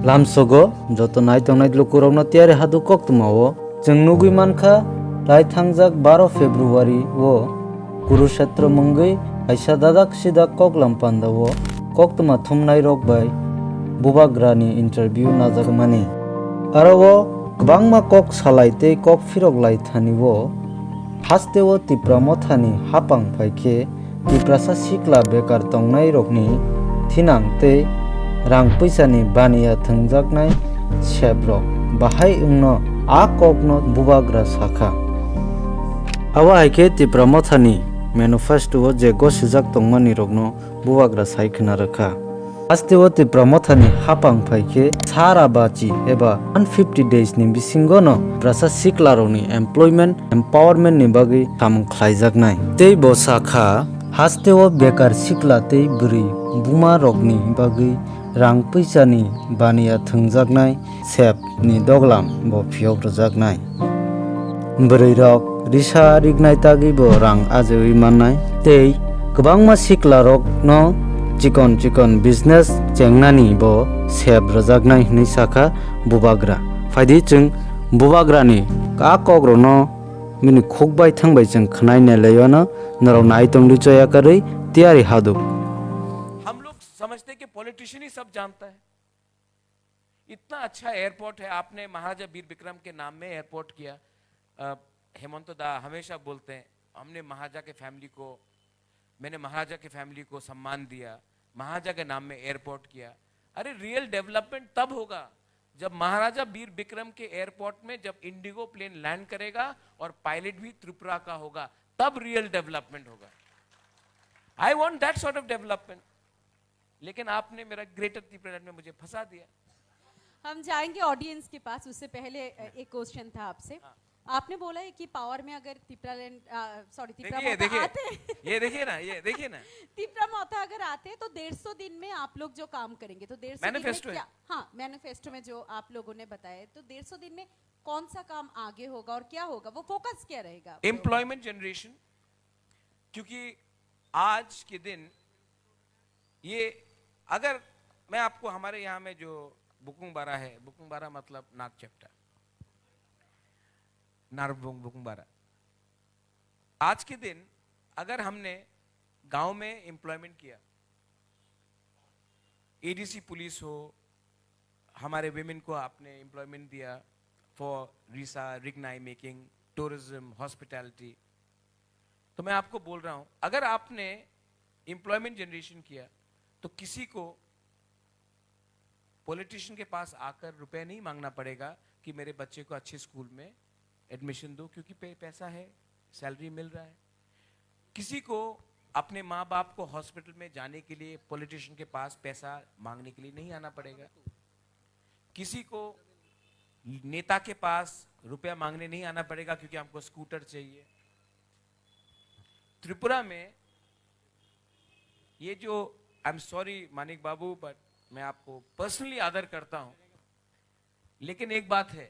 लामसोगो जतो नाइतंग नाइतलुकुरावनो तियारि हादु कक्तमाओ जों नुगुइ मानखा लाइथांजाक 12 फेब्रुवारि वो कुरुक्षेत्र मंगै हाइसा दादाक सिदाक ककलाम पान्दाओ कक्तमा थुमनाय रकबाय बुबाग्रानि इन्टारभिउ नाजागमानि आरो वो गोबांमा कक सालायते कक फिरक लाइथानि वो हास्तेओ तिप्रामथानि हापां फाइखे तिप्रासा सिक्ला बेकार तंनाय रकनि थिनांते रां पैसानि बानिया थंजाकनाय सेब्रक बाहाय उंनो आ ककनो बुबाग्रा साखा आवा हाइखे तिप्रामथानि मेनुफेस्टोआव जे गसिजाक तंमानि रकनो बुबाग्रा सायखना रखा आस्तेओ तिप्रामथानि हापां फाइखे सारा बाची एबा 150 days नि बिसिंगनो ब्रासा सिक्लारनि एमप्लयमेन्ट एम्पावरमेन्ट नि बागै सामं ख्लायजाकनाय तै बसाखा हास्तेओ बेकार सिक्ला तै बुरि बुमा रकनि बागै रां पैसानि बानिया थंजाकनाय सेब नि दगलाम बो फियक रजाकनाय बोरै रक रिसा रिगनाय तागिबो रां आजै माननाय तै गोबांमा सिक्ला रकनो चिकन बिजनेस चेंनानि बो सेब रजाकनाय नि साखा बुबाग्रा फायदि जों बुबाग्रानि का कग्रनो मिनि खोकबाय थांबाय जों खनायनाय लयनो नराव नायतंलि चयाकरै तियारि हादु हम लोग समझते कि पॉलिटिशियन ही सब जानता है। इतना अच्छा एयरपोर्ट है, आपने महाराजा वीर विक्रम के नाम में एयरपोर्ट किया। हेमंत दा हमेशा बोलते हैं हमने मैंने महाराजा के फैमिली को सम्मान दिया, महाराजा के नाम में एयरपोर्ट किया। अरे रियल डेवलपमेंट तब होगा जब महाराजा वीर विक्रम के एयरपोर्ट में जब इंडिगो प्लेन लैंड करेगा और पायलट भी त्रिपुरा का होगा, तब रियल डेवलपमेंट होगा। I want that sort of development. लेकिन आपने मेरा ग्रेटर त्रिपुरा में मुझे फंसा दिया। हम जाएंगे ऑडियंस के पास, उससे पहले एक क्वेश्चन था आपसे। आपने बोला है कि पावर में अगर तिप्रा आते ये देखिए ना तिप्रा मोथा अगर आते तो 150 दिन में आप लोग जो काम करेंगे तो 150 मैनिफेस्टो दिन में क्या, हाँ मैनिफेस्टो में जो आप लोगों ने बताया, तो 150 दिन में कौन सा काम आगे होगा और क्या होगा, वो फोकस क्या रहेगा? Employment generation. क्योंकि आज के दिन ये अगर मैं आपको हमारे यहाँ में जो बुकुंग बारा मतलब नाक चपटा बुकुंबारा, आज के दिन अगर हमने गांव में एम्प्लॉयमेंट किया, एडीसी पुलिस हो, हमारे विमेन को आपने एम्प्लॉयमेंट दिया for Risa रिगनाई making, tourism, hospitality, तो मैं आपको बोल रहा हूं अगर आपने एम्प्लॉयमेंट जनरेशन किया तो किसी को पॉलिटिशियन के पास आकर रुपए नहीं मांगना पड़ेगा कि मेरे बच्चे को अच्छे स्कूल में एडमिशन दो, क्योंकि पैसा है, सैलरी मिल रहा है। किसी को अपने माँ बाप को हॉस्पिटल में जाने के लिए पॉलिटिशियन के पास पैसा मांगने के लिए नहीं आना पड़ेगा। किसी को नेता के पास रुपया मांगने नहीं आना पड़ेगा क्योंकि हमको स्कूटर चाहिए। त्रिपुरा में ये जो, I am sorry Manik Babu, but मैं आपको पर्सनली आदर करता हूं, लेकिन एक बात है,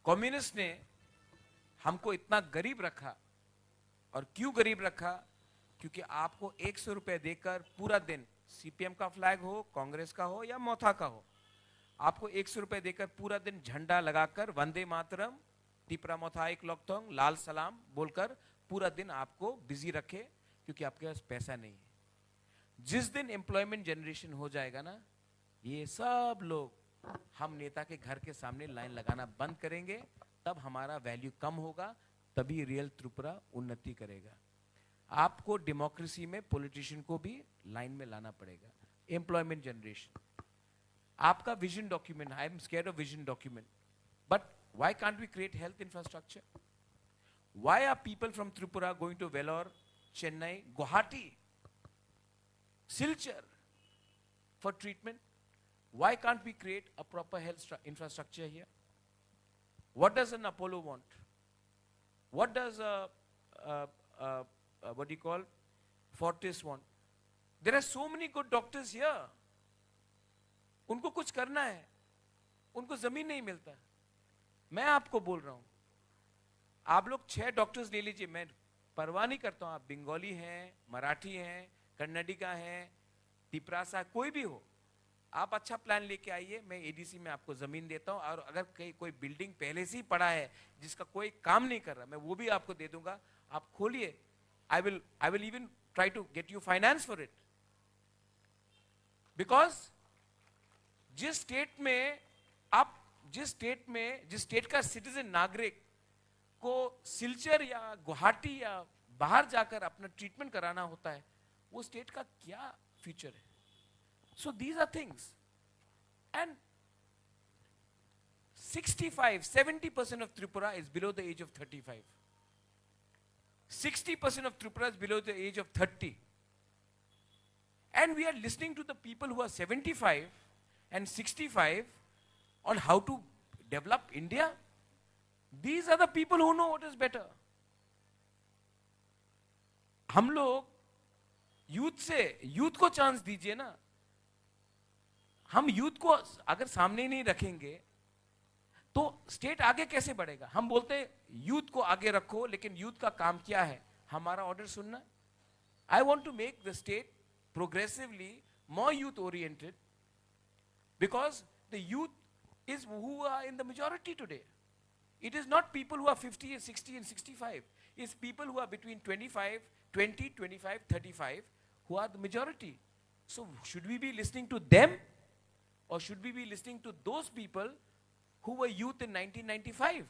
कम्युनिस्ट ने हमको इतना गरीब रखा। और क्यों गरीब रखा? क्योंकि आपको 100 रुपए देकर पूरा दिन, सीपीएम का फ्लैग हो, कांग्रेस का हो या मोथा का हो, आपको 100 रुपए देकर पूरा दिन झंडा लगाकर वंदे मातरम, तिप्रा मोथा एक लोकतोंग, लाल सलाम बोलकर पूरा दिन आपको बिजी रखे, क्योंकि आपके पास पैसा नहीं है। जिस दिन एम्प्लॉयमेंट जनरेशन हो जाएगा ना, ये सब लोग हम नेता के घर के सामने लाइन लगाना बंद करेंगे, तब हमारा वैल्यू कम होगा, तभी रियल त्रिपुरा उन्नति करेगा। आपको डेमोक्रेसी में पॉलिटिशियन को भी लाइन में लाना पड़ेगा। एम्प्लॉयमेंट जनरेशन, आपका vision document, I am scared of vision document, but why can't we create health infrastructure? Why are people from Tripura going to Vellore, Chennai, Guwahati, Silchar for treatment? Why can't we create a proper health infrastructure here? What does an Apollo want? What does what do you call Fortis want? There are so many good doctors here. उनको कुछ करना है, उनको जमीन नहीं मिलता। मैं आपको बोल रहा हूं, आप लोग 6 डॉक्टर्स ले लीजिए, मैं परवाह नहीं करता हूं, आप बंगाली हैं, मराठी हैं, कन्नडिगा है, तिप्रासा, कोई भी हो, आप अच्छा प्लान लेके आइए, मैं एडीसी में आपको जमीन देता हूं, और अगर कहीं कोई बिल्डिंग पहले से ही पड़ा है जिसका कोई काम नहीं कर रहा, मैं वो भी आपको दे दूंगा, आप खोलिए. I will even try to get you finance for it. Because जिस स्टेट का सिटीजन नागरिक को सिलचर या गुवाहाटी या बाहर जाकर अपना ट्रीटमेंट कराना होता है, वो स्टेट का क्या फ्यूचर है? So these are things. And 65-70% of Tripura is below the age of 35. 60% of Tripura is below the age of 30. And we are listening to the people who are 75 and 65 on how to develop India. These are the people who know what is better. हम लोग youth को chance दीजिए ना. हम youth को अगर सामने नहीं रखेंगे तो स्टेट आगे कैसे बढ़ेगा? हम बोलते हैं यूथ को आगे रखो, लेकिन यूथ का काम क्या है? हमारा ऑर्डर सुनना. I want to make the state progressively more youth oriented, because the youth is who are in the majority today. It is not people who are 50 and 60 and 65. It's people who are between 25, 35 who are the majority. So should we be listening to them, or should we be listening to those people who were youth in 1995?